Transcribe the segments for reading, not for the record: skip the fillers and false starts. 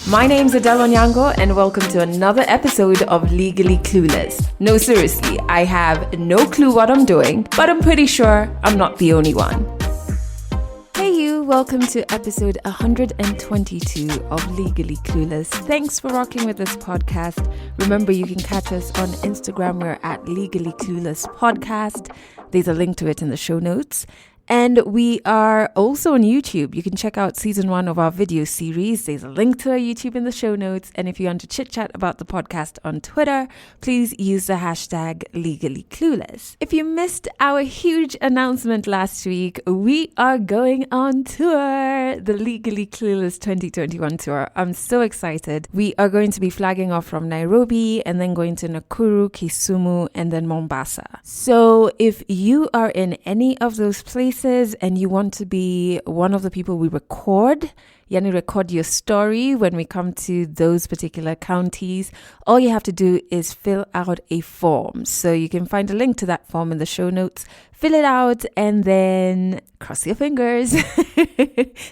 My name's Adele Onyango and welcome to another episode of Legally Clueless. No, seriously, I have no clue what I'm doing, but I'm pretty sure I'm not the only one. Hey you, welcome to episode 122 of Legally Clueless. Thanks for rocking with this podcast. Remember, you can catch us on Instagram. We're at Legally Clueless Podcast. There's a link to it in the show notes. And we are also on YouTube. You can check out season 1 of our video series. There's a link to our YouTube in the show notes. And if you want to chit chat about the podcast on Twitter, please use the hashtag LegallyClueless. If you missed our huge announcement last week, we are going on tour, the Legally Clueless 2021 tour. I'm so excited. We are going to be flagging off from Nairobi and then going to Nakuru, Kisumu, and then Mombasa. So if you are in any of those places, and you want to be one of the people we record your story when we come to those particular counties, all you have to do is fill out a form. So you can find a link to that form in the show notes. Fill it out and then cross your fingers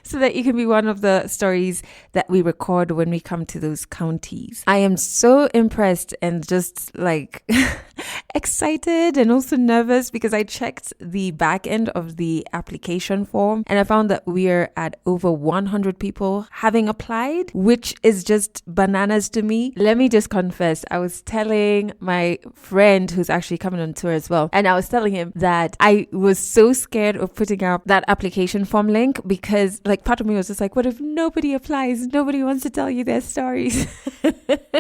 so that you can be one of the stories that we record when we come to those counties. I am so impressed and just like excited and also nervous because I checked the back end of the application form and I found that we're at over 100 people having applied, which is just bananas to me. Let me just confess, I was telling my friend who's actually coming on tour as well, and I was telling him that I was so scared of putting up that application form link because like part of me was just like, what if nobody applies? Nobody wants to tell you their stories.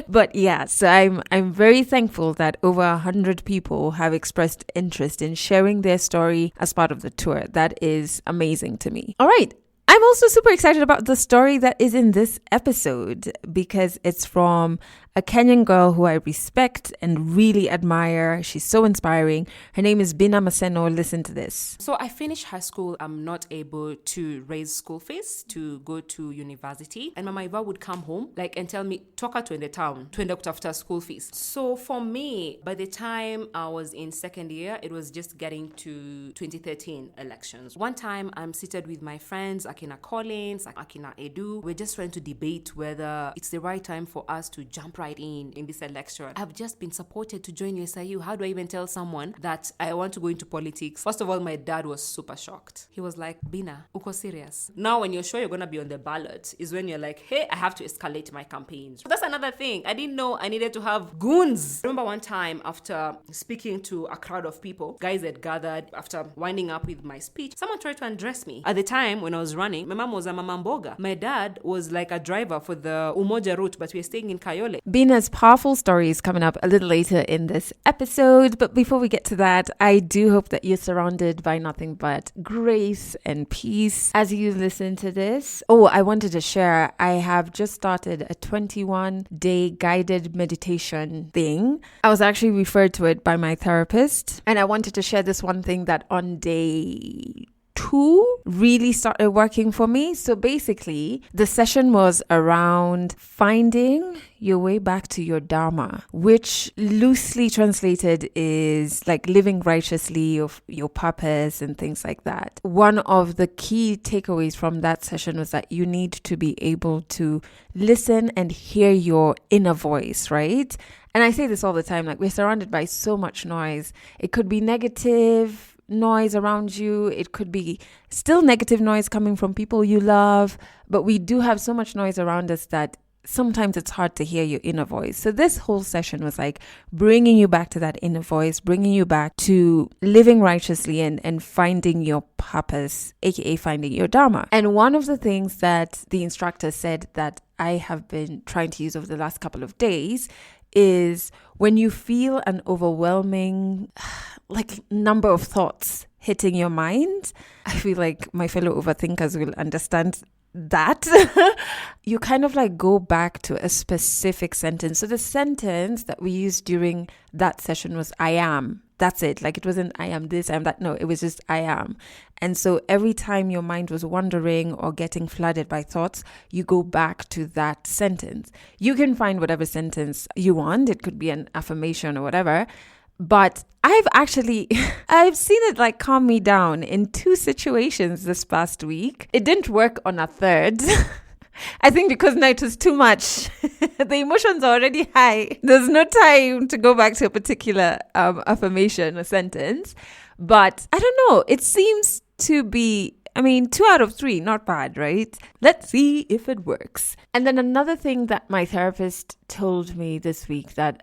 But yeah, so I'm very thankful that over 100 people have expressed interest in sharing their story as part of the tour. That is amazing to me. All right. I'm also super excited about the story that is in this episode because it's from a Kenyan girl who I respect and really admire. She's so inspiring. Her name is Bina Maseno. Listen to this. So I finished high school. I'm not able to raise school fees to go to university. And my mother would come home and tell me, toka twende town, twende after school fees. So for me, by the time I was in second year, it was just getting to 2013 elections. One time I'm seated with my friends, Akina Collins, Akina Edu. We're just trying to debate whether it's the right time for us to jump right in this election. I've just been supported to join USIU. How do I even tell someone that I want to go into politics? First of all, my dad was super shocked. He was like, Bina, uko serious? Now when you're sure you're going to be on the ballot is when you're like, hey, I have to escalate my campaigns. That's another thing. I didn't know I needed to have goons. I remember one time after speaking to a crowd of people, guys had gathered after winding up with my speech, someone tried to undress me. At the time when I was running, my mom was a mama mboga. My dad was like a driver for the Umoja route, but we were staying in Kayole. Bina's powerful story is coming up a little later in this episode. But before we get to that, I do hope that you're surrounded by nothing but grace and peace as you listen to this. Oh, I wanted to share, I have just started a 21-day guided meditation thing. I was actually referred to it by my therapist. And I wanted to share this one thing that on day 2 really started working for me. So basically, the session was around finding your way back to your dharma, which loosely translated is like living righteously, of your purpose and things like that. One of the key takeaways from that session was that you need to be able to listen and hear your inner voice, right? And I say this all the time, like we're surrounded by so much noise. It could be negative noise around you. It could be still negative noise coming from people you love, but we do have so much noise around us that sometimes it's hard to hear your inner voice. So this whole session was like bringing you back to that inner voice, bringing you back to living righteously and finding your purpose, aka finding your dharma. And one of the things that the instructor said that I have been trying to use over the last couple of days is when you feel an overwhelming number of thoughts hitting your mind. I feel like my fellow overthinkers will understand that. You kind of go back to a specific sentence. So the sentence that we used during that session was I am. That's it. It wasn't I am this, I am that. No, it was just I am. And so every time your mind was wandering or getting flooded by thoughts, you go back to that sentence. You can find whatever sentence you want. It could be an affirmation or whatever. But I've seen it calm me down in 2 situations this past week. It didn't work on a third. I think because now it was too much. The emotions are already high. There's no time to go back to a particular affirmation or sentence. But I don't know. It seems to be, 2 out of 3, not bad, right? Let's see if it works. And then another thing that my therapist told me this week that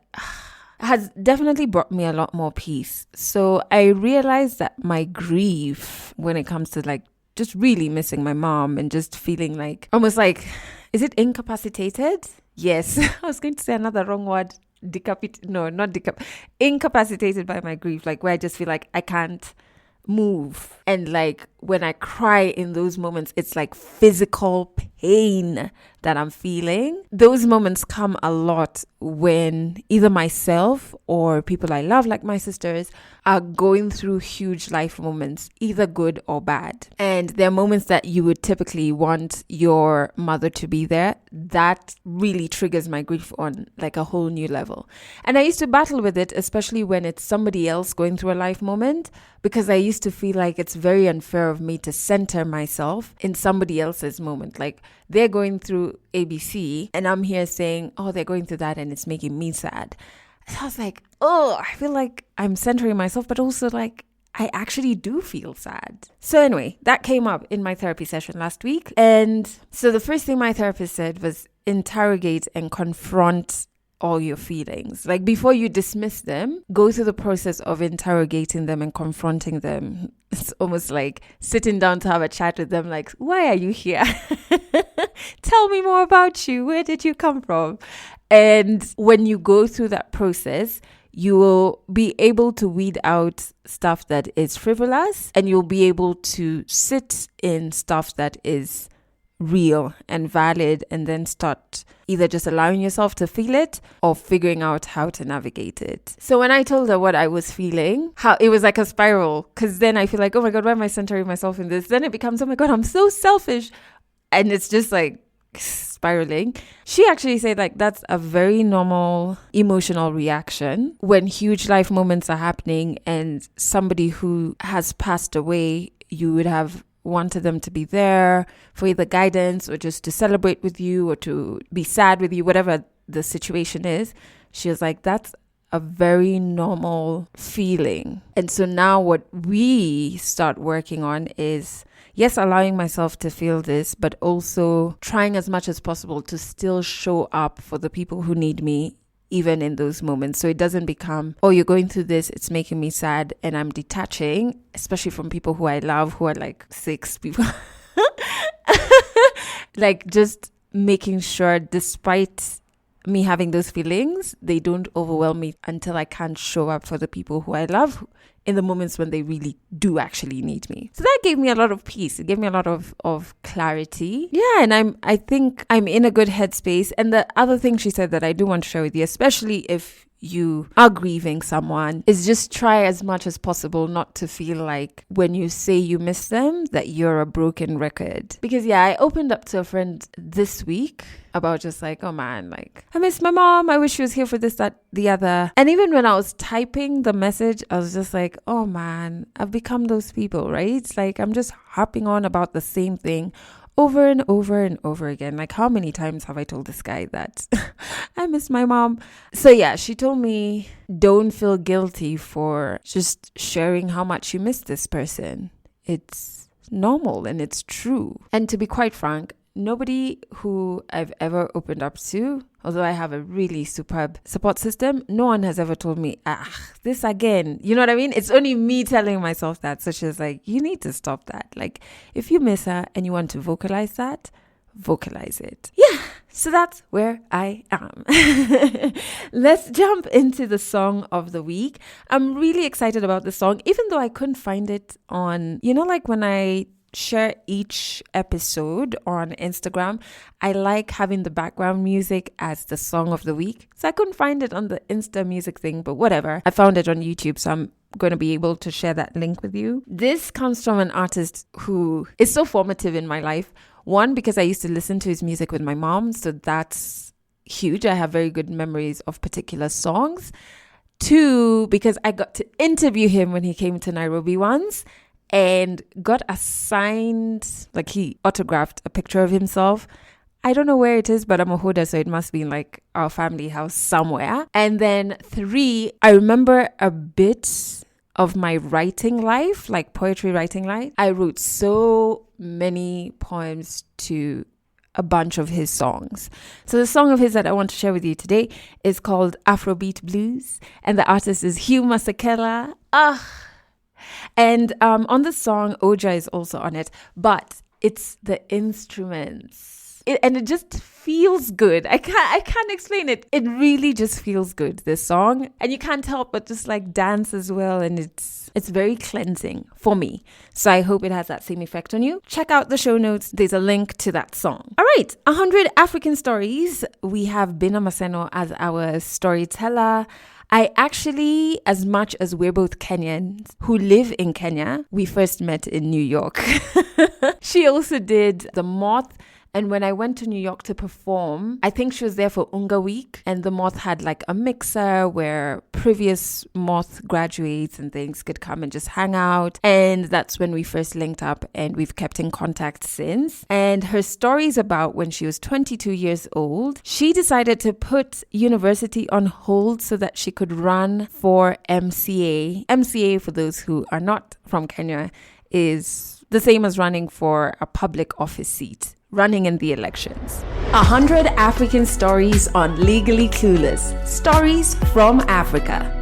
has definitely brought me a lot more peace. So I realized that my grief when it comes to like just really missing my mom and just feeling like almost like, is it incapacitated? Yes. I was going to say another wrong word. Incapacitated by my grief, like where I just feel like I can't move. And like when I cry in those moments, it's like physical pain that I'm feeling. Those moments come a lot when either myself or people I love, like my sisters, are going through huge life moments, either good or bad. And there are moments that you would typically want your mother to be there. That really triggers my grief on like a whole new level. And I used to battle with it, especially when it's somebody else going through a life moment, because I used to feel like it's very unfair of me to center myself in somebody else's moment. Like they're going through ABC and I'm here saying, oh, they're going through that and it's making me sad. So I was like, oh, I feel like I'm centering myself, but also like I actually do feel sad. So anyway, that came up in my therapy session last week. And so the first thing my therapist said was interrogate and confront all your feelings. Like before you dismiss them, go through the process of interrogating them and confronting them. It's almost like sitting down to have a chat with them, like, why are you here? Tell me more about you. Where did you come from? And when you go through that process, you will be able to weed out stuff that is frivolous, and you'll be able to sit in stuff that is real and valid, and then start either just allowing yourself to feel it or figuring out how to navigate it. So when I told her what I was feeling, how it was like a spiral, because then I feel like, oh my God, why am I centering myself in this? Then it becomes, oh my God, I'm so selfish. And it's just like spiraling. She actually said like that's a very normal emotional reaction when huge life moments are happening and somebody who has passed away, you would have wanted them to be there for either guidance or just to celebrate with you or to be sad with you, whatever the situation is. She was like, that's a very normal feeling. And so now what we start working on is, yes, allowing myself to feel this, but also trying as much as possible to still show up for the people who need me, even in those moments. So it doesn't become, oh, you're going through this, it's making me sad, and I'm detaching, especially from people who I love, who are like 6 people. Like just making sure, despite me having those feelings, they don't overwhelm me until I can't show up for the people who I love in the moments when they really do actually need me. So that gave me a lot of peace. It gave me a lot of clarity. Yeah, and I think I'm in a good headspace. And the other thing she said that I do want to share with you, especially if you are grieving someone, is just try as much as possible not to feel like when you say you miss them that you're a broken record. Because yeah, I opened up to a friend this week about just like, oh man, like I miss my mom, I wish she was here for this, that, the other. And even when I was typing the message, I was just like, oh man, I've become those people, right? It's like I'm just harping on about the same thing over and over and over again. Like how many times have I told this guy that I miss my mom? So yeah, she told me don't feel guilty for just sharing how much you miss this person. It's normal and it's true. And to be quite frank, nobody who I've ever opened up to, although I have a really superb support system, no one has ever told me, this again. You know what I mean? It's only me telling myself that. So she's like, you need to stop that. Like, if you miss her and you want to vocalize that, vocalize it. Yeah, so that's where I am. Let's jump into the song of the week. I'm really excited about the song, even though I couldn't find it on, like when I share each episode on Instagram, I like having the background music as the song of the week. So I couldn't find it on the Insta music thing, but whatever. I found it on YouTube, so I'm going to be able to share that link with you. This comes from an artist who is so formative in my life. One, because I used to listen to his music with my mom, so that's huge. I have very good memories of particular songs. Two, because I got to interview him when he came to Nairobi once, and got assigned, like he autographed a picture of himself I don't know where it is, but I'm a Hoda, so it must be in like our family house somewhere. And then 3, I remember a bit of my writing life, like poetry writing life. I wrote so many poems to a bunch of his songs. So the song of his that I want to share with you today is called Afrobeat Blues, and the artist is Hugh Masekela. And on the song, Oja is also on it, but it's the instruments. And it just feels good. I can't explain it. It really just feels good, this song. And you can't help but just like dance as well. And it's very cleansing for me. So I hope it has that same effect on you. Check out the show notes. There's a link to that song. All right, 100 African stories. We have Bina Maseno as our storyteller. I actually, as much as we're both Kenyans who live in Kenya, we first met in New York. She also did The Moth. And when I went to New York to perform, I think she was there for Unga Week. And the Moth had like a mixer where previous Moth graduates and things could come and just hang out. And that's when we first linked up, and we've kept in contact since. And her story is about when she was 22 years old. She decided to put university on hold so that she could run for MCA. MCA, for those who are not from Kenya, is the same as running for a public office seat, running in the elections. 100 African stories on Legally Clueless. Stories from Africa.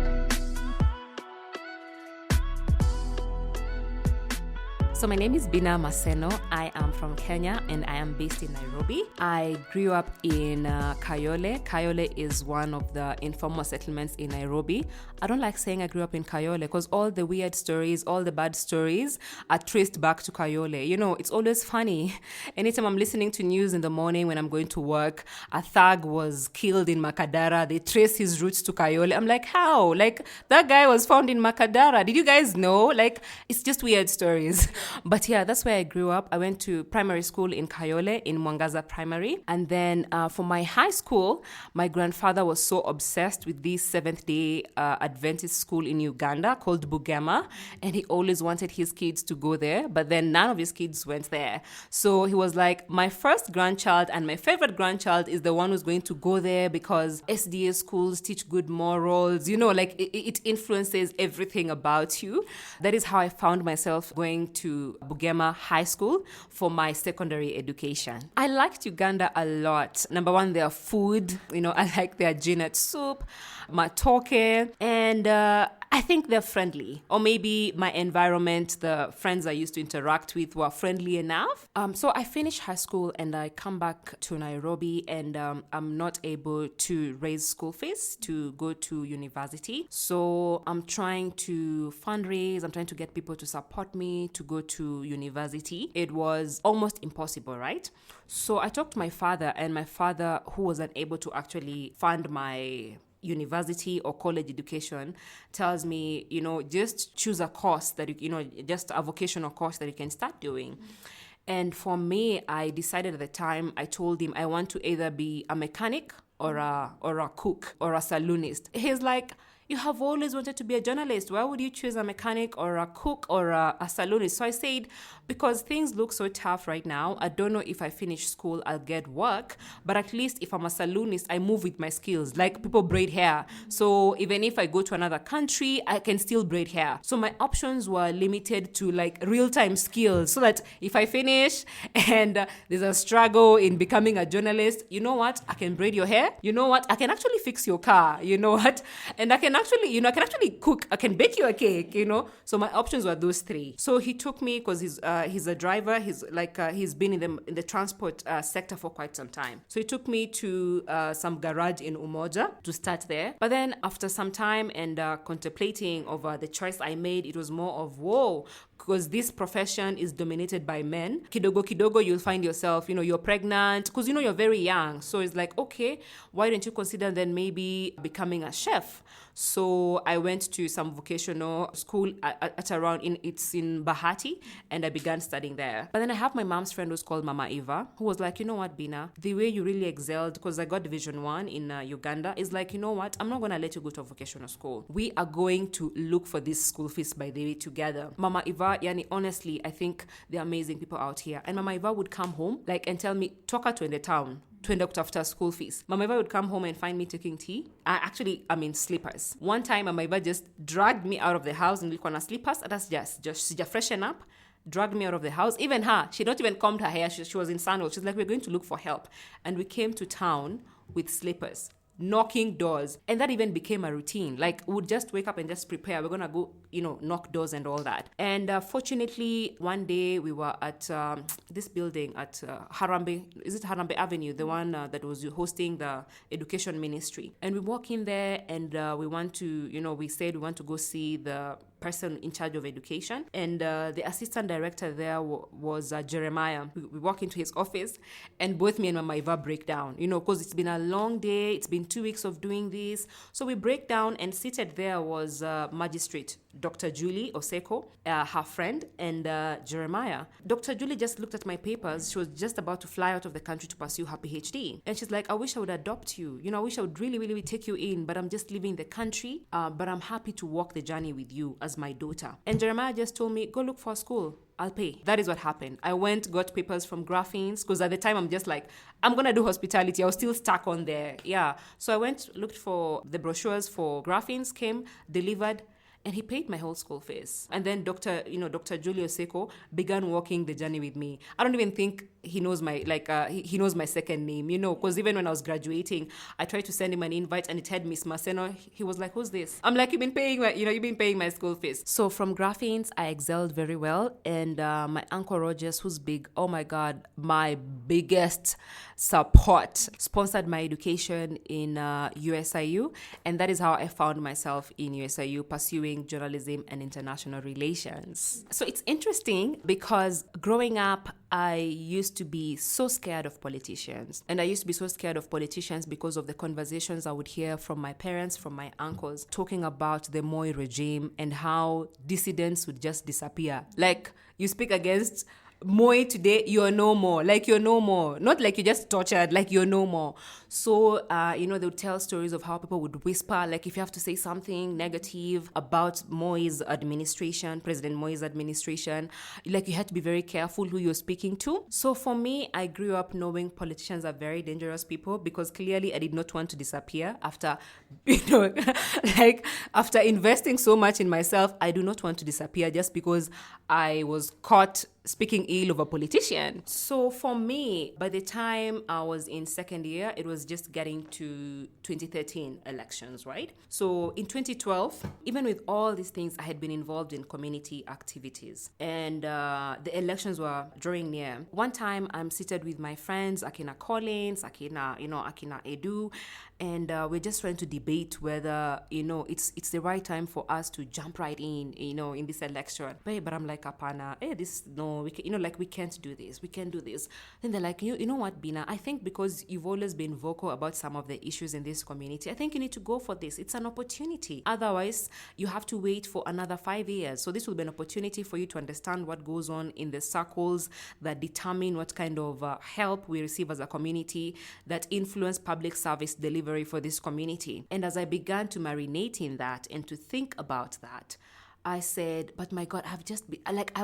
So my name is Bina Maseno. I am from Kenya and I am based in Nairobi. I grew up in Kayole. Kayole is one of the informal settlements in Nairobi. I don't like saying I grew up in Kayole because all the weird stories, all the bad stories are traced back to Kayole. You know, it's always funny. Anytime I'm listening to news in the morning when I'm going to work, a thug was killed in Makadara. They trace his roots to Kayole. I'm like, how? Like, that guy was found in Makadara. Did you guys know? Like, it's just weird stories. But yeah, that's where I grew up. I went to primary school in Kayole, in Mwangaza Primary. And then for my high school, my grandfather was so obsessed with this Seventh-day Adventist school in Uganda called Bugema. And he always wanted his kids to go there. But then none of his kids went there. So he was like, my first grandchild and my favorite grandchild is the one who's going to go there because SDA schools teach good morals. You know, like it influences everything about you. That is how I found myself going to Bugema High School for my secondary education. I liked Uganda a lot. Number one, their food. You know, I like their Janet soup, matoke, and I think they're friendly. Or maybe my environment, the friends I used to interact with were friendly enough. So I finished high school and I come back to Nairobi and I'm not able to raise school fees to go to university. So I'm trying to fundraise. I'm trying to get people to support me to go to university. It was almost impossible, right? So I talked to my father, and my father, who was unable to actually fund my university or college education, tells me, you know, just choose a course that you know, just a vocational course that you can start doing. And for me, I decided at the time, I told him I want to either be a mechanic or a cook or a saloonist. He's like, you have always wanted to be a journalist. Why would you choose a mechanic or a cook or a saloonist? So I said, because things look so tough right now, I don't know if I finish school, I'll get work. But at least if I'm a saloonist, I move with my skills. Like, people braid hair. So even if I go to another country, I can still braid hair. So my options were limited to like real-time skills. So that if I finish and there's a struggle in becoming a journalist, you know what? I can braid your hair. You know what? I can actually fix your car. You know what? And I can actually cook. I can bake you a cake, you know. So my options were those three. So he took me because he's a driver. He's been in the transport sector for quite some time. So he took me to some garage in Umoja to start there. But then after some time and contemplating over the choice I made, it was more of, whoa, because this profession is dominated by men. Kidogo, you'll find yourself, you know, you're pregnant because, you know, you're very young. So it's like, okay, why don't you consider then maybe becoming a chef? So I went to some vocational school at around it's in Bahati, and I began studying there. But then I have my mom's friend who's called Mama Eva, who was like, you know what, Bina, the way you really excelled, because I got Division 1 in Uganda, is like, you know what, I'm not going to let you go to a vocational school. We are going to look for this school fees, by the way, together. Mama Eva Iva, yani honestly, I think they're amazing people out here. And Mama Iva would come home and tell me, toka tuende town. Twende kutafuta school fees. Mama Iva would come home and find me taking tea. I'm in slippers. One time, Mama Iva just dragged me out of the house and nilikuwa na slippers. That's just freshen up. Dragged me out of the house. Even her, she not even combed her hair. She was in sandals. She's like, we're going to look for help. And we came to town with slippers, knocking doors. And that even became a routine. Like, we'd just wake up and just prepare. We're going to go, knock doors and all that. And fortunately, one day we were at this building at Harambe. Is it Harambe Avenue? The one that was hosting the education ministry. And we walk in there and we said we want to go see the person in charge of education, and the assistant director there was Jeremiah. We walk into his office and both me and Mama Iva break down, because it's been a long day, it's been 2 weeks of doing this. So we break down, and seated there was Magistrate Dr. Julie Oseko, her friend, and Jeremiah. Dr. Julie just looked at my papers. She was just about to fly out of the country to pursue her PhD, and she's like, I wish I would adopt you, I wish I would really, really take you in, but I'm just leaving the country, but I'm happy to walk the journey with you as my daughter. And Jeremiah just told me, go look for a school, I'll pay. That is what happened. I got papers from Graphines, because at the time I'm just like, I'm gonna do hospitality. I was still stuck on there. Yeah. So I looked for the brochures for Graphines, came, delivered, and he paid my whole school fees. And then Dr. Julio Seko began walking the journey with me. I don't even think he knows he knows my second name, because even when I was graduating, I tried to send him an invite and it had Miss Maseno. He was like, who's this? I'm like, you've been paying my school fees. So from Graphines, I excelled very well. And my Uncle Rogers, who's big, oh my God, my biggest support, sponsored my education in USIU. And that is how I found myself in USIU, pursuing journalism and international relations. So it's interesting because growing up, I used to be so scared of politicians. And I used to be so scared of politicians because of the conversations I would hear from my parents, from my uncles, talking about the Moi regime and how dissidents would just disappear. Like, you speak against Moi today, you're no more. Like, you're no more. Not like you're just tortured, like you're no more. So, they would tell stories of how people would whisper, like if you have to say something negative about Moi's administration, President Moi's administration, like you had to be very careful who you're speaking to. So for me, I grew up knowing politicians are very dangerous people, because clearly I did not want to disappear after, after investing so much in myself. I do not want to disappear just because I was caught speaking ill of a politician. So for me, by the time I was in second year, it was just getting to 2013 elections, right? So in 2012, even with all these things, I had been involved in community activities, and the elections were drawing near. One time I'm seated with my friends, Akina Collins, Akina Edu, and we're just trying to debate whether, it's the right time for us to jump right in this election. But I'm like, Apana, we can't do this. We can't do this. Then they're like, you know what, Bina? I think because you've always been vocal about some of the issues in this community, I think you need to go for this. It's an opportunity. Otherwise, you have to wait for another 5 years. So this will be an opportunity for you to understand what goes on in the circles that determine what kind of help we receive as a community, that influence public service delivery for this community. And as I began to marinate in that and to think about that, I said, but my God, I've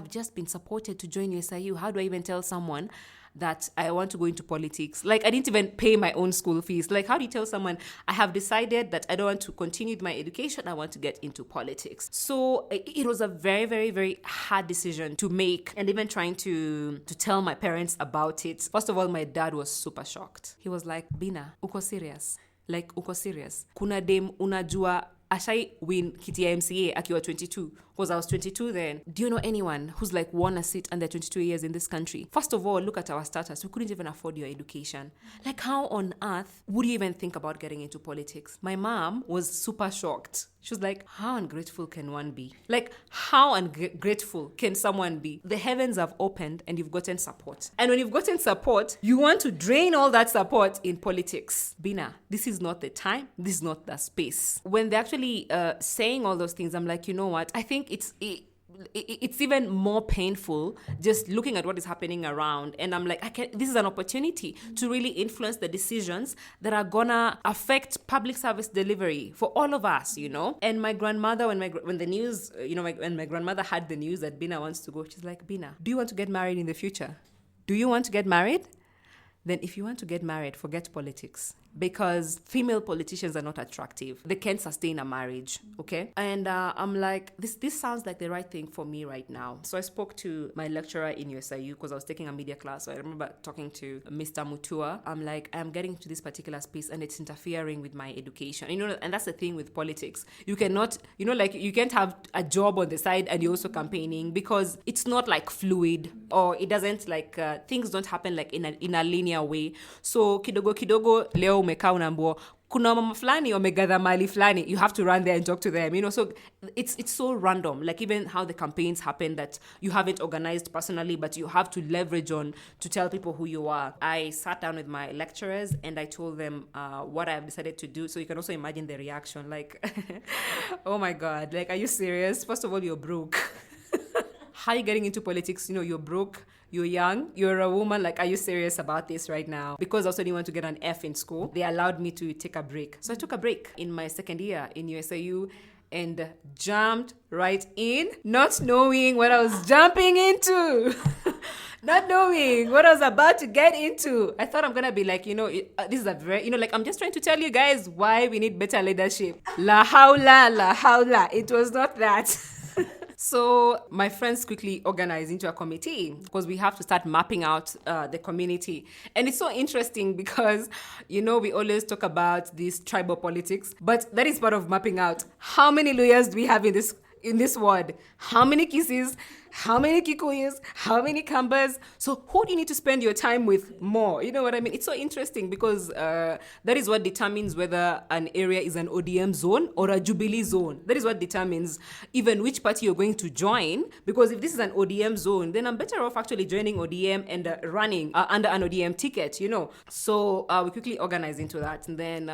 just been supported to join USIU. How do I even tell someone that I want to go into politics? Like, I didn't even pay my own school fees. Like, how do you tell someone, I have decided that I don't want to continue with my education, I want to get into politics? So it was a very, very, very hard decision to make, and even trying to tell my parents about it. First of all, my dad was super shocked. He was like, Bina, uko serious? Like, uko serious? Kuna dem unajua ashai win kiti ya MCA akiwa 22, because I was 22 then. Do you know anyone who's won a seat under 22 years in this country? First of all, look at our status. We couldn't even afford your education. Like, how on earth would you even think about getting into politics? My mom was super shocked. She was like, how ungrateful can one be? Like, how ungrateful can someone be? The heavens have opened and you've gotten support. And when you've gotten support, you want to drain all that support in politics. Bina, this is not the time. This is not the space. When they're actually saying all those things, I'm like, you know what? I think it's even more painful just looking at what is happening around. And I'm like, this is an opportunity to really influence the decisions that are gonna affect public service delivery for all of us, And my grandmother, when the news, when my grandmother had the news that Bina wants to go, she's like, Bina, do you want to get married in the future? Do you want to get married? Then if you want to get married, forget politics. Because female politicians are not attractive. They can't sustain a marriage, okay? And I'm like, this sounds like the right thing for me right now. So I spoke to my lecturer in USIU because I was taking a media class. So I remember talking to Mr. Mutua. I'm like, I'm getting to this particular space and it's interfering with my education. And that's the thing with politics. You cannot, you can't have a job on the side and you're also campaigning because it's not like fluid, or it doesn't things don't happen like in a linear way. So kidogo leo umekaa unaambiwa kuna mama fulani wamegather mali fulani, you have to run there and talk to them, so it's so random, like even how the campaigns happen that you haven't organized personally but you have to leverage on to tell people who you are. I sat down with my lecturers and I told them what I have decided to do, so you can also imagine the reaction, like oh my god, like are you serious? First of all, you're broke. How are you getting into politics? You're broke, you're young, you're a woman. Like, are you serious about this right now? Because I also didn't want to get an F in school. They allowed me to take a break. So I took a break in my second year in USIU and jumped right in, not knowing what I was jumping into. Not knowing what I was about to get into. I thought I'm going to be like, this is a very, I'm just trying to tell you guys why we need better leadership. La hawla, la hawla. It was not that. So my friends quickly organized into a committee because we have to start mapping out the community. And it's so interesting because, we always talk about this tribal politics, but that is part of mapping out. How many lawyers do we have in this ward? How many Kisses? How many Kikuyus? How many Kambas? So who do you need to spend your time with more? You know what I mean? It's so interesting because that is what determines whether an area is an ODM zone or a Jubilee zone. That is what determines even which party you're going to join. Because if this is an ODM zone, then I'm better off actually joining ODM and running under an ODM ticket, So we quickly organize into that. And then,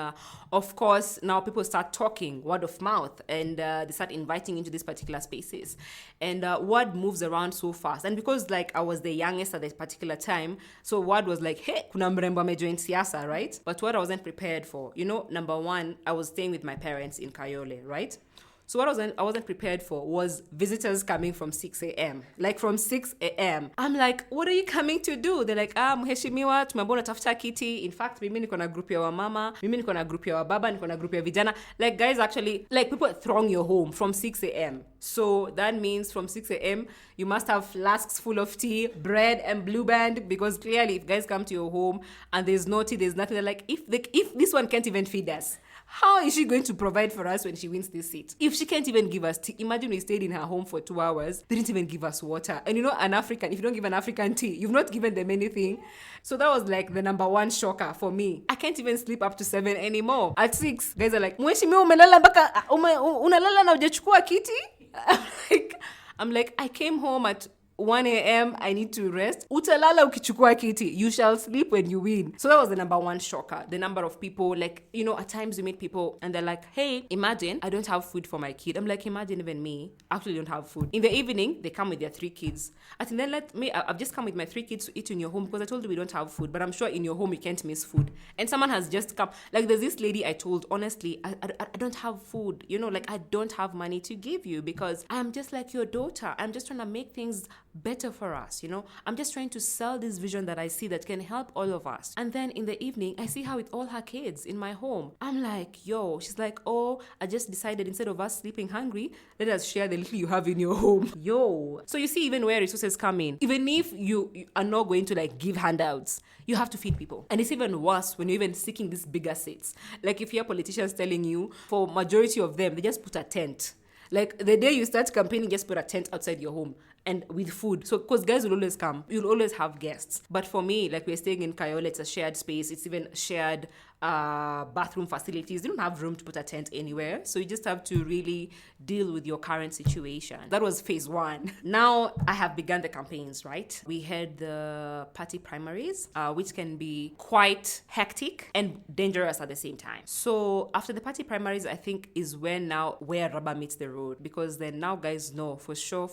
of course, now people start talking, word of mouth, and they start inviting into these particular spaces. And word moves around so fast. And because I was the youngest at that particular time, so word was like, hey, kuna mrembo amejoin siasa, right? But what I wasn't prepared for, number one, I was staying with my parents in Kayole, right? So what I wasn't prepared for was visitors coming from 6 a.m. Like from 6 a.m. I'm like, what are you coming to do? They're like, mheshimiwa, tumeambiwa unatafuta kiti. In fact, mimi niko na group ya wamama, mimi niko na group ya wababa, niko na group ya vijana. Like guys actually, people throng your home from 6 a.m. So that means from 6 a.m. you must have flasks full of tea, bread, and blue band, because clearly if guys come to your home and there's no tea, there's nothing, they're like, if this one can't even feed us, how is she going to provide for us when she wins this seat? If she can't even give us tea, imagine we stayed in her home for 2 hours, they didn't even give us water. And an African, if you don't give an African tea, you've not given them anything. So that was like the number one shocker for me. I can't even sleep up to 7 anymore. At 6, guys are like, mheshimiwa umelala mpaka unalala na hujachukua kiti? I'm like, I came home at 1 a.m. I need to rest. Utalala ukichukua kiti. You shall sleep when you win. So that was the number one shocker. The number of people, at times you meet people and they're like, hey, imagine I don't have food for my kid. I'm like, imagine even me actually don't have food. In the evening, they come with their 3 kids. I think then I've just come with my 3 kids to eat in your home because I told you we don't have food, but I'm sure in your home you can't miss food. And someone has just come. Like there's this lady I told, honestly, I don't have food. I don't have money to give you because I'm just like your daughter. I'm just trying to make things better for us, I'm just trying to sell this vision that I see that can help all of us. And then in the evening, I see her with all her kids in my home. I'm like, yo, she's like, oh, I just decided instead of us sleeping hungry, let us share the little you have in your home. Yo. So you see even where resources come in. Even if you are not going to give handouts, you have to feed people. And it's even worse when you're even seeking these bigger seats. Like if you hear politicians telling you, for majority of them, they just put a tent. Like the day you start campaigning, just put a tent outside your home. and with food. So, because guys will always come, you'll always have guests. But for me, like we're staying in Kayole, it's a shared space. It's even shared bathroom facilities. You don't have room to put a tent anywhere. So you just have to really deal with your current situation. That was phase one. Now I have begun the campaigns, right? We had the party primaries, which can be quite hectic and dangerous at the same time. So after the party primaries, I think is when now where rubber meets the road, because then now guys know for sure,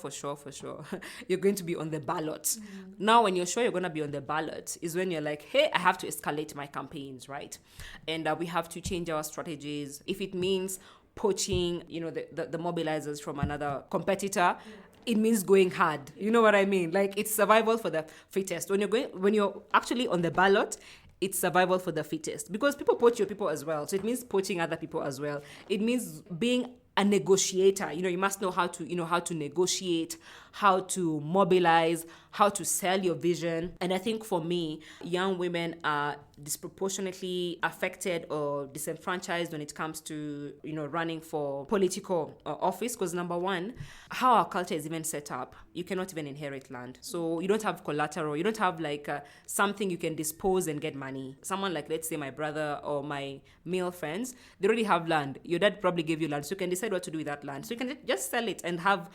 you're going to be on the ballot. Now when you're sure you're going to be on the ballot is when you're like, hey, I have to escalate my campaigns, right? And we have to change our strategies. If it means poaching, the mobilizers from another competitor, it means going hard. You know what I mean? Like, it's survival for the fittest. When you're actually on the ballot, it's survival for the fittest, because people poach your people as well. So it means poaching other people as well. It means being a negotiator. You must know how to negotiate, how to mobilize, how to sell your vision. And I think for me, young women are disproportionately affected or disenfranchised when it comes to, running for political office. Because number one, how our culture is even set up, you cannot even inherit land. So you don't have collateral. You don't have something you can dispose and get money. Someone like, let's say my brother or my male friends, they already have land. Your dad probably gave you land. So you can decide what to do with that land. So you can just sell it and have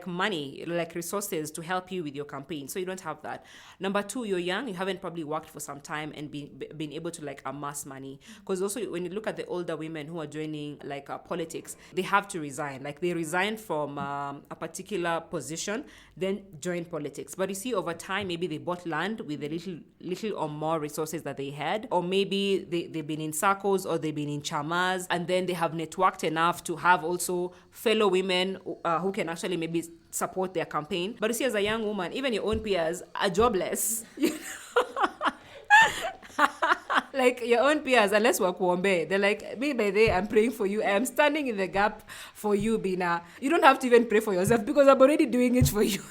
money, resources to help you with your campaign. So you don't have that. Number two, you're young. You haven't probably worked for some time and been able to amass money. Because also when you look at the older women who are joining politics, they have to resign. They resign from a particular position, then join politics. But you see, over time, maybe they bought land with a little or more resources that they had, or maybe they've been in circles or they've been in chamas, and then they have networked enough to have also fellow women who can actually maybe support their campaign. But you see, as a young woman, even your own peers are jobless. Your own peers, unless we're Kuombe, they're like, me by day, I'm praying for you. I am standing in the gap for you, Bina. You don't have to even pray for yourself, because I'm already doing it for you.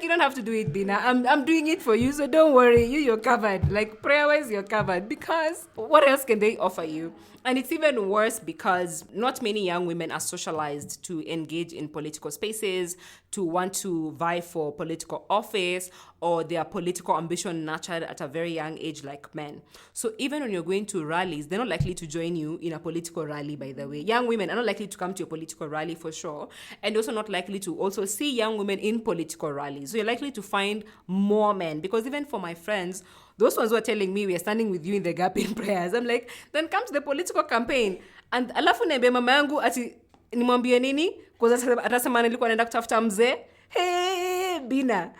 You don't have to do it, Bina. I'm doing it for you, so don't worry. You're covered. Prayer-wise, you're covered. Because what else can they offer you? And it's even worse because not many young women are socialized to engage in political spaces, to want to vie for political office, or their political ambition nurtured at a very young age like men. So even when you're going to rallies, they're not likely to join you in a political rally, by the way. Young women are not likely to come to a political rally for sure. And also not likely to also see young women in political rallies. So you're likely to find more men. Because even for my friends, those ones who are telling me we are standing with you in the gap in prayers, I'm like, then come to the political campaign. And alafu niambia mama yangu ati nimwambie nini? Because atasema nilikuwa naenda kutafuta mzee. Hey, Bina,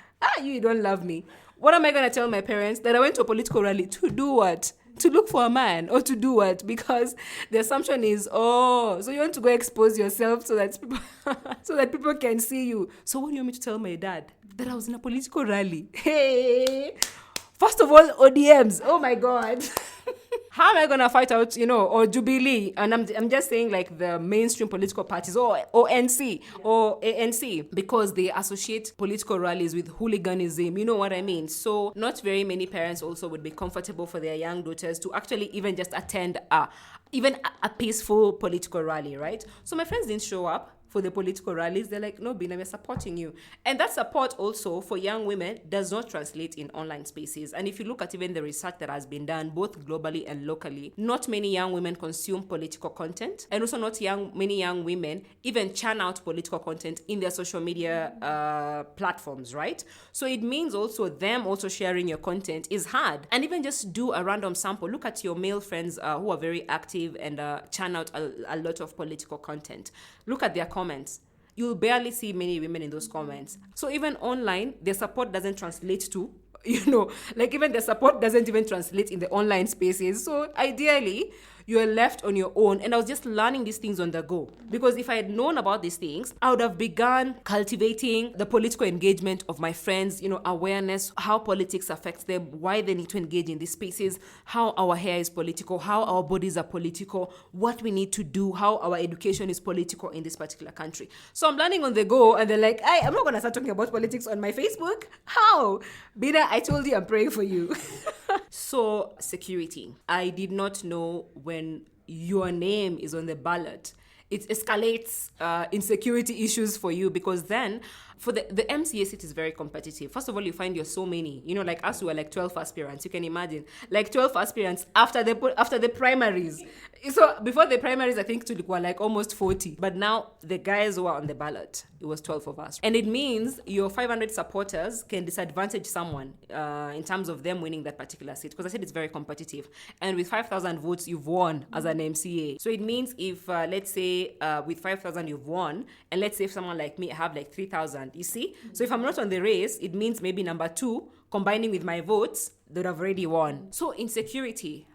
you don't love me. What am I going to tell my parents? That I went to a political rally to do what? To look for a man, or to do what? Because the assumption is, so you want to go expose yourself so that people can see you. So what do you want me to tell my dad? That I was in a political rally. Hey, first of all, ODMs. Oh my God. How am I going to fight out, or Jubilee? And I'm just saying the mainstream political parties, or NC, or ANC, because they associate political rallies with hooliganism. You know what I mean? So not very many parents also would be comfortable for their young daughters to actually even just attend even a peaceful political rally, right? So my friends didn't show up for the political rallies. They're like, no, Bina, we're supporting you. And that support also for young women does not translate in online spaces. And if you look at even the research that has been done, both globally and locally, not many young women consume political content. And also not many young women even churn out political content in their social media platforms, right? So it means also them also sharing your content is hard. And even just do a random sample. Look at your male friends who are very active and churn out a lot of political content. Look at their comments. You'll barely see many women in those comments. So even online, their support doesn't translate to, even their support doesn't even translate in the online spaces. So ideally, you are left on your own. And I was just learning these things on the go. Because if I had known about these things, I would have begun cultivating the political engagement of my friends, awareness, how politics affects them, why they need to engage in these spaces, how our hair is political, how our bodies are political, what we need to do, how our education is political in this particular country. So I'm learning on the go, and they're like, I'm not going to start talking about politics on my Facebook. How? Bina, I told you I'm praying for you. So, security. I did not know when your name is on the ballot, it escalates insecurity issues for you, because then For the MCA seat is very competitive. First of all, you find you're so many. Like us, we were like 12 aspirants. You can imagine, like 12 aspirants after the primaries. So before the primaries, I think we were like almost 40. But now the guys who are on the ballot, it was 12 of us. And it means your 500 supporters can disadvantage someone in terms of them winning that particular seat. Because I said it's very competitive. And with 5,000 votes, you've won as an MCA. So it means if, let's say, with 5,000 you've won, and let's say if someone like me, I have like 3,000, you see? So if I'm not on the race, it means maybe number 2, combining with my votes, they'd have already won. So insecurity,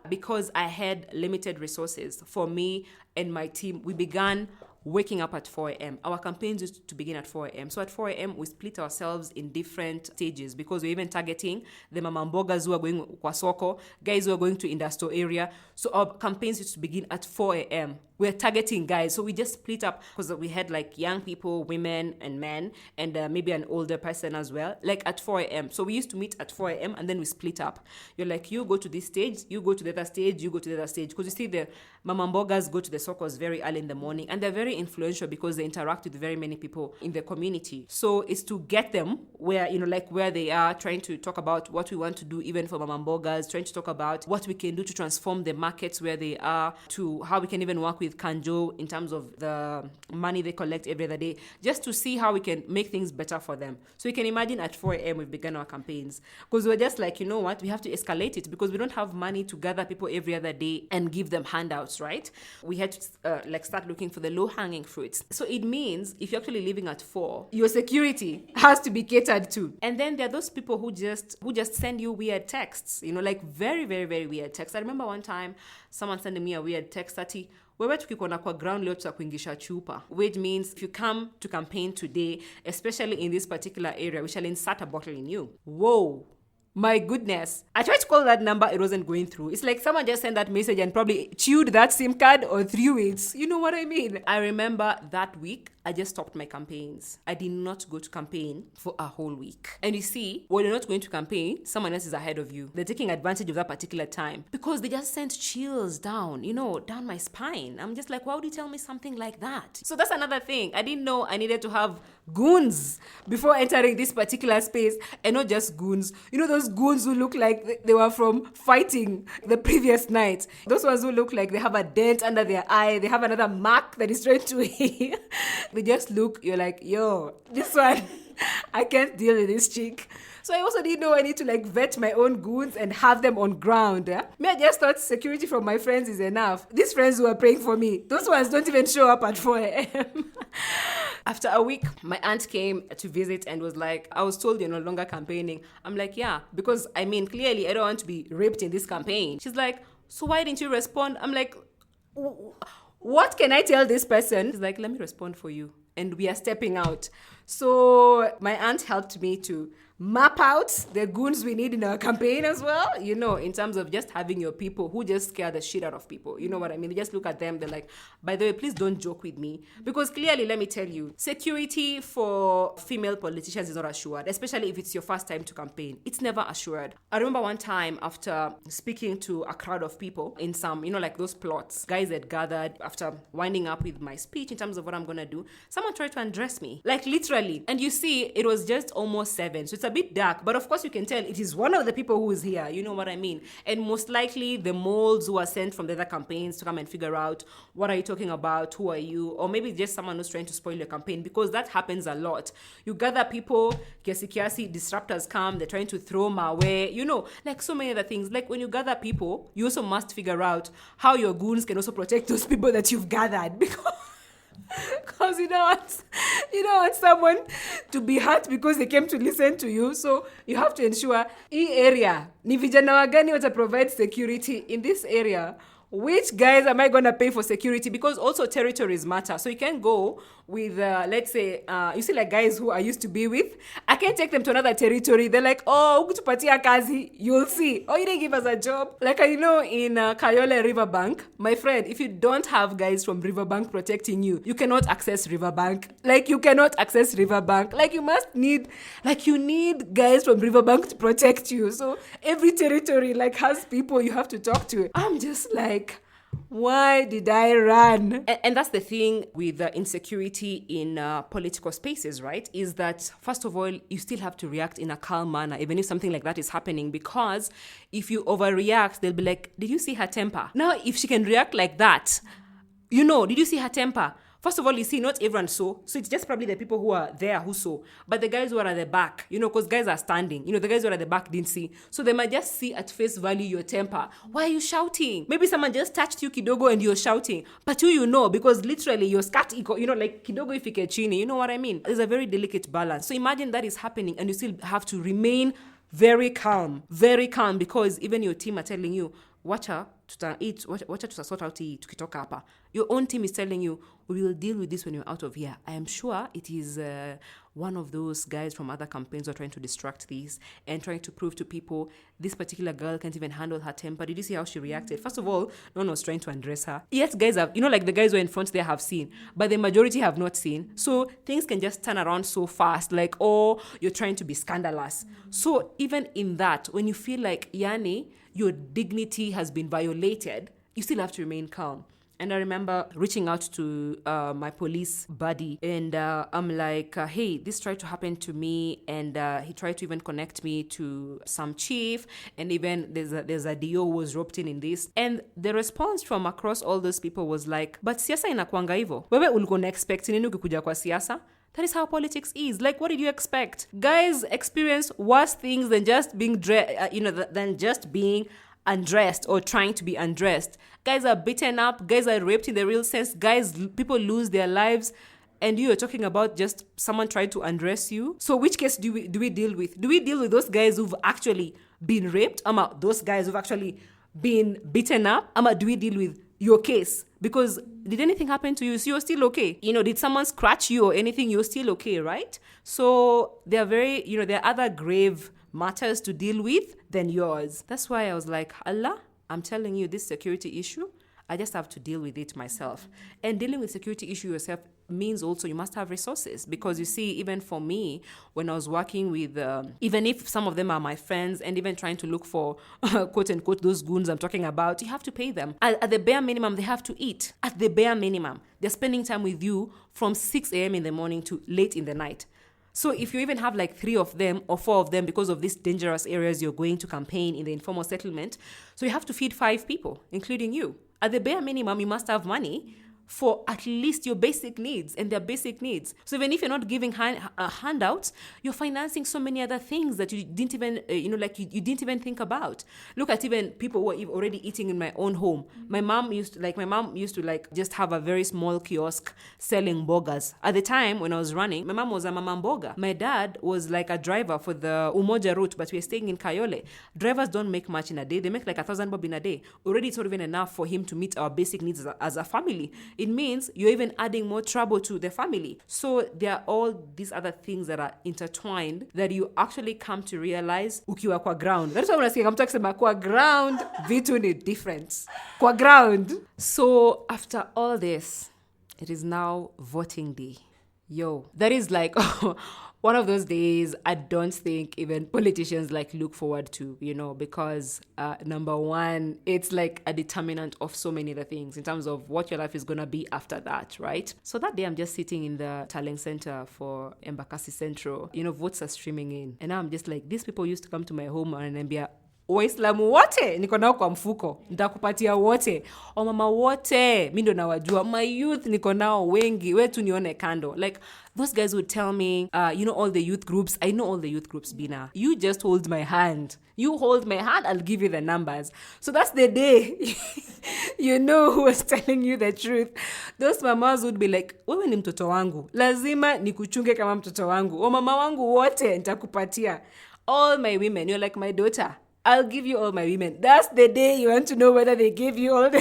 because I had limited resources for me and my team, we began waking up at 4 a.m. Our campaigns used to begin at 4 a.m. So at 4 a.m., we split ourselves in different stages because we're even targeting the mamambogas who are going kwa soko, guys who are going to industrial area. So our campaigns used to begin at 4 a.m. We're targeting guys. So we just split up because we had like young people, women and men, and maybe an older person as well, like at 4 a.m. So we used to meet at 4 a.m. and then we split up. You're like, you go to this stage, you go to the other stage, you go to the other stage. Because you see the mamambogas go to the sokos very early in the morning, and they're very influential because they interact with very many people in the community. So it's to get them where, like where they are, trying to talk about what we want to do even for mamambogas, trying to talk about what we can do to transform the markets where they are, to how we can even work with Kanjo in terms of the money they collect every other day, just to see how we can make things better for them. So you can imagine at 4 a.m. we've begun our campaigns because we're just like, you know what, we have to escalate it because we don't have money to gather people every other day and give them handouts, right? We had to start looking for the low-hanging fruits. So it means if you're actually living at 4, your security has to be catered to. And then there are those people who just send you weird texts, like very, very, very weird texts. I remember one time someone sending me a weird text that wewe tukikona kwa ground leo tutakuingisha chupa, which means if you come to campaign today, especially in this particular area, we shall insert a bottle in you. Whoa. My goodness. I tried to call that number, it wasn't going through. It's like someone just sent that message and probably chewed that SIM card or threw it. You know what I mean? I remember that week, I just stopped my campaigns. I did not go to campaign for a whole week. And you see, when you're not going to campaign, someone else is ahead of you. They're taking advantage of that particular time because they just sent chills down, down my spine. I'm just like, why would you tell me something like that? So that's another thing. I didn't know I needed to have goons before entering this particular space, and not just goons. Those goons who look like they were from fighting the previous night. Those ones who look like they have a dent under their eye. They have another mark that is trying to They just look, you're like, yo, this one, I can't deal with this chick. So I also didn't know I need to vet my own goons and have them on ground. Me, I just thought security from my friends is enough. These friends who are praying for me, those ones don't even show up at 4 a.m. After a week, my aunt came to visit and was like, I was told you're no longer campaigning. I'm like, yeah, because clearly I don't want to be raped in this campaign. She's like, so why didn't you respond? I'm like, what can I tell this person? She's like, let me respond for you. And we are stepping out. So my aunt helped me to map out the goons we need in our campaign as well, in terms of just having your people who just scare the shit out of people. You know what I mean? They just look at them, they're like, by the way, please don't joke with me. Because clearly, let me tell you, security for female politicians is not assured, especially if it's your first time to campaign. It's never assured. I remember one time after speaking to a crowd of people in some, those plots, guys that gathered after winding up with my speech in terms of what I'm going to do, someone tried to undress me, literally. And you see, it was just almost 7. So it's a bit dark, but of course you can tell it is one of the people who is here. You know what I mean? And most likely the molds who are sent from the other campaigns to come and figure out what are you talking about, who are you, or maybe just someone who's trying to spoil your campaign, because that happens a lot. You gather people, kiasi, disruptors come, they're trying to throw my way, so many other things. When you gather people, you also must figure out how your goons can also protect those people that you've gathered, because you don't want someone to be hurt because they came to listen to you. So you have to ensure area ni vijana wagani wata provide security in this area. Which guys am I going to pay for security? Because also territories matter. So you can go with, let's say, you see guys who I used to be with. I can't take them to another territory. They're like, oh, ukutupatia kazi. You'll see. Oh, you didn't give us a job. In Kayole Riverbank, my friend, if you don't have guys from Riverbank protecting you, you cannot access Riverbank. You cannot access Riverbank. You need guys from Riverbank to protect you. So every territory, has people you have to talk to. I'm just like, Why did I run? And that's the thing with the insecurity in political spaces, right? Is that, first of all, you still have to react in a calm manner, even if something like that is happening, because if you overreact, they'll be like, did you see her temper? Now, if she can react like that, did you see her temper? First of all, you see, not everyone saw. So it's just probably the people who are there who saw. But the guys who are at the back, because guys are standing, the guys who are at the back didn't see. So they might just see at face value your temper. Why are you shouting? Maybe someone just touched you kidogo and you're shouting. But because literally your skirt, like kidogo ifike chini. You know what I mean? There's a very delicate balance. So imagine that is happening and you still have to remain very calm, because even your team are telling you, wacha tutasort out hii tukitoka hapa. Your own team is telling you, we will deal with this when you're out of here. I am sure it is one of those guys from other campaigns who are trying to distract these and trying to prove to people this particular girl can't even handle her temper. Did you see how she reacted? First of all, no one was trying to undress her. Yes, guys have, like the guys who are in front there have seen, but the majority have not seen. So things can just turn around so fast, like, oh, you're trying to be scandalous. So even in that, when you feel like, your dignity has been violated, you still have to remain calm. And I remember reaching out to my police buddy, and I'm like, hey, this tried to happen to me. And he tried to even connect me to some chief. And even there's a DO who was roped in this. And the response from across all those people was like, but siasa inakuanga hivo. Wewe ulikuwa na expect nini ukikuja kwa siasa? That is how politics is. Like, what did you expect? Guys experience worse things than just being undressed or trying to be undressed. Guys are beaten up. Guys are raped in the real sense. People lose their lives. And you are talking about just someone trying to undress you. So which case do we deal with? Do we deal with those guys who've actually been raped? Those guys who've actually been beaten up? Do we deal with your case? Because did anything happen to you? So you're still okay. Did someone scratch you or anything? You're still okay, right? So there are other grave matters to deal with than yours. That's why I was like, Allah, I'm telling you, this security issue, I just have to deal with it myself. And dealing with security issue yourself means also you must have resources, because you see, even for me, when I was working with, even if some of them are my friends, and even trying to look for, quote unquote, those goons I'm talking about, you have to pay them. At the bare minimum, they have to eat. At the bare minimum, they're spending time with you from 6 a.m. in the morning to late in the night. So if you even have like 3 of them or 4 of them, because of these dangerous areas you're going to campaign in the informal settlement, so you have to feed 5 people, including you. At the bare minimum, you must have money for at least your basic needs, and their basic needs. So even if you're not giving handouts, you're financing so many other things that you didn't even, you didn't even think about. Look at even people who are already eating in my own home. My mom used to just have a very small kiosk selling burgers. At the time when I was running, my mom was a mama mboga. My dad was like a driver for the Umoja route, but we're staying in Kayole. Drivers don't make much in a day. They make like 1,000 bob in a day. Already it's not even enough for him to meet our basic needs as a family. It means you're even adding more trouble to the family. So there are all these other things that are intertwined that you actually come to realize ukiwa kwa ground. That's why unasikia mtu akisema kwa ground, vitu ni different. Kwa ground. So after all this, it is now voting day. That is like one of those days I don't think even politicians look forward to, because number one, it's like a determinant of so many other things in terms of what your life is going to be after that, right? So that day I'm just sitting in the tallying center for Embakasi Central. Votes are streaming in. And now I'm just like, these people used to come to my home and Nambia, Waislamu wote niko nao kwa mfuko, nitakupatia wote, mama wote mimi ndo nawajua, my youth niko nao wengi, wetu nione kando. Like those guys would tell me, all the youth groups. I know all the youth groups, Bina. You just hold my hand. You hold my hand, I'll give you the numbers. So that's the day who was telling you the truth. Those mamas would be like, wewe ni mtoto wangu, lazima nikuchunge kama mtoto wangu, mama wangu wote nitakupatia. All my women, you're like my daughter, I'll give you all my women. That's the day you want to know whether they give you all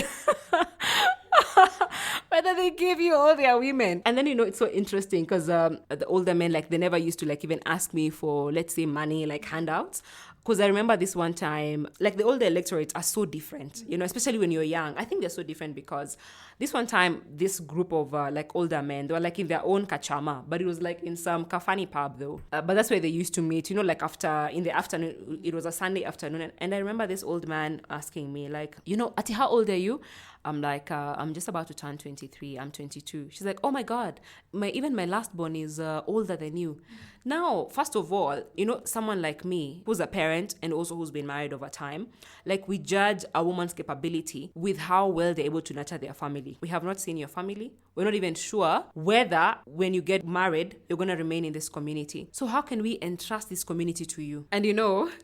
whether they give you all their women. And then, it's so interesting because the older men, they never used to even ask me for, let's say, money, handouts. Because I remember this one time, the older electorates are so different, especially when you're young. I think they're so different because this one time, this group of older men, they were in their own kachama, but it was in some kafani pub though. But that's where they used to meet, after, in the afternoon. It was a Sunday afternoon. And I remember this old man asking me, Ati, how old are you? I'm like, I'm just about to turn 23. I'm 22. She's like, oh my God, even my last born is older than you. Now, first of all, someone like me who's a parent and also who's been married over time, like we judge a woman's capability with how well they're able to nurture their family. We have not seen your family. We're not even sure whether when you get married, you're going to remain in this community. So how can we entrust this community to you? And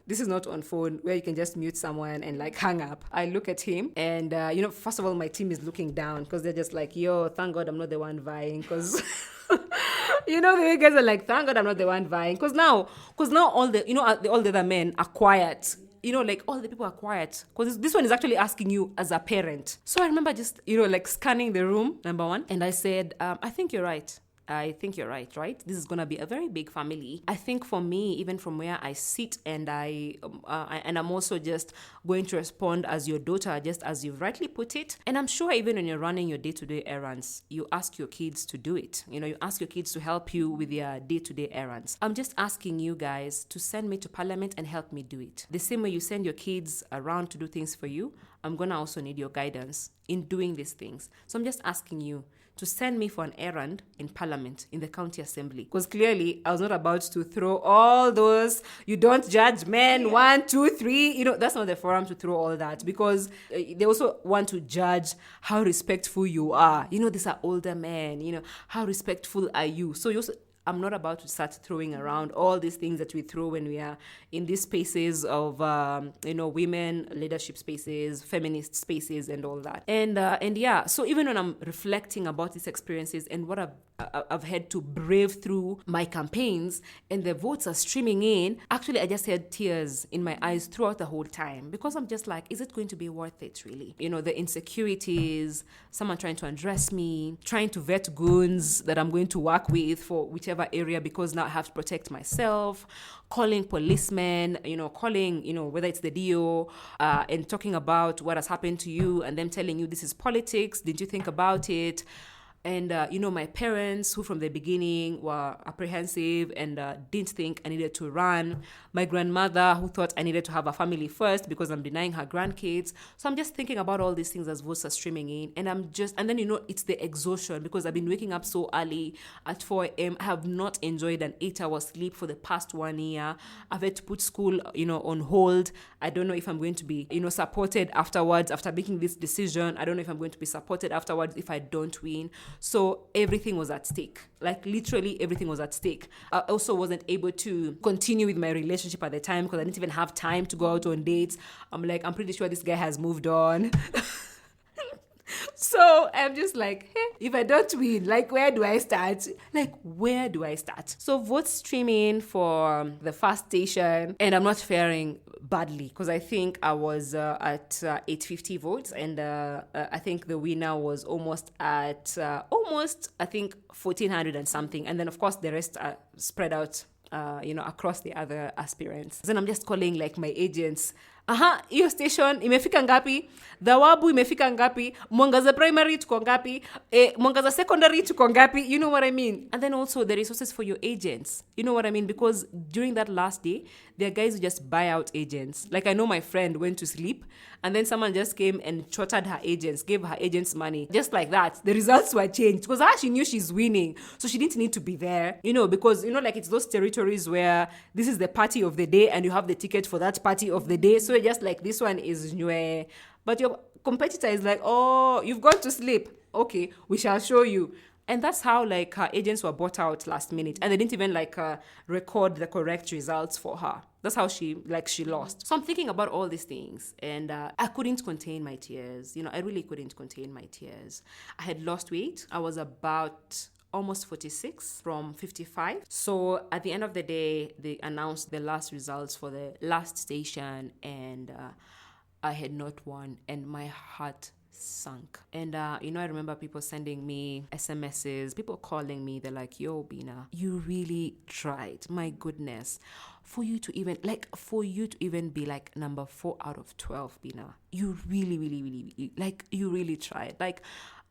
this is not on phone where you can just mute someone and like hang up. I look at him and, first of all, my team is looking down because they're just like, yo, thank God I'm not the one vying because... the way guys are like, thank God I'm not the one vying. Because now all the, all the other men are quiet. Like all the people are quiet. Because this one is actually asking you as a parent. So I remember just, like scanning the room, number one. And I said, I think you're right. Right? This is going to be a very big family. I think for me, even from where I sit and I'm also just going to respond as your daughter, just as you've rightly put it. And I'm sure even when you're running your day-to-day errands, you ask your kids to do it. You ask your kids to help you with their day-to-day errands. I'm just asking you guys to send me to Parliament and help me do it. The same way you send your kids around to do things for you, I'm going to also need your guidance in doing these things. So I'm just asking you to send me for an errand in Parliament, in the county assembly. Because clearly, I was not about to throw all those, you don't judge men, 1, 2, 3. That's not the forum to throw all that. Because they also want to judge how respectful you are. These are older men. How respectful are you? So I'm not about to start throwing around all these things that we throw when we are in these spaces of, women, leadership spaces, feminist spaces, and all that. And yeah, so even when I'm reflecting about these experiences and what I've had to brave through my campaigns and the votes are streaming in, actually, I just had tears in my eyes throughout the whole time because I'm just like, is it going to be worth it, really? The insecurities, someone trying to undress me, trying to vet goons that I'm going to work with for whichever area because now I have to protect myself, calling policemen, calling, whether it's the DO, and talking about what has happened to you and them telling you this is politics, did you think about it? And, my parents who from the beginning were apprehensive and didn't think I needed to run. My grandmother who thought I needed to have a family first because I'm denying her grandkids. So I'm just thinking about all these things as votes are streaming in. And then, it's the exhaustion because I've been waking up so early at 4 a.m. I have not enjoyed an 8-hour sleep for the past 1 year. I've had to put school, on hold. I don't know if I'm going to be, supported afterwards after making this decision. I don't know if I'm going to be supported afterwards if I don't win. So everything was at stake. Like literally everything was at stake. I also wasn't able to continue with my relationship at the time because I didn't even have time to go out on dates. I'm pretty sure this guy has moved on. So I'm just like, hey, if I don't win, where do I start? So votes streaming for the first station and I'm not faring badly because I think I was at 850 votes and I think the winner was almost at I think 1400 and something, and then of course the rest are spread out across the other aspirants. Then I'm just calling my agents. Hiyo station imefika ngapi? Dhawabu imefika ngapi? Mwangaza primary tuko ngapi? Mwangaza secondary tuko ngapi? You know what I mean? And then also the resources for your agents. You know what I mean? Because during that last day, there are guys who just buy out agents. I know my friend went to sleep and then someone just came and chotted her agents, gave her agents money. Just like that. The results were changed because she knew she's winning. So she didn't need to be there, because, it's those territories where this is the party of the day and you have the ticket for that party of the day. So just like this one is new, but your competitor is like, oh, you've gone to sleep. Okay, we shall show you. And that's how her agents were bought out last minute and they didn't even record the correct results for her. That's how she lost. So I'm thinking about all these things and I couldn't contain my tears. I really couldn't contain my tears. I had lost weight. I was about almost 46 from 55. So at the end of the day, they announced the last results for the last station and I had not won and my heart sunk. And I remember people sending me SMSs, people calling me. They're like, yo, Bina, you really tried. My goodness. For you to even be number 4 out of 12, Bina, you really, really, really, you really tried.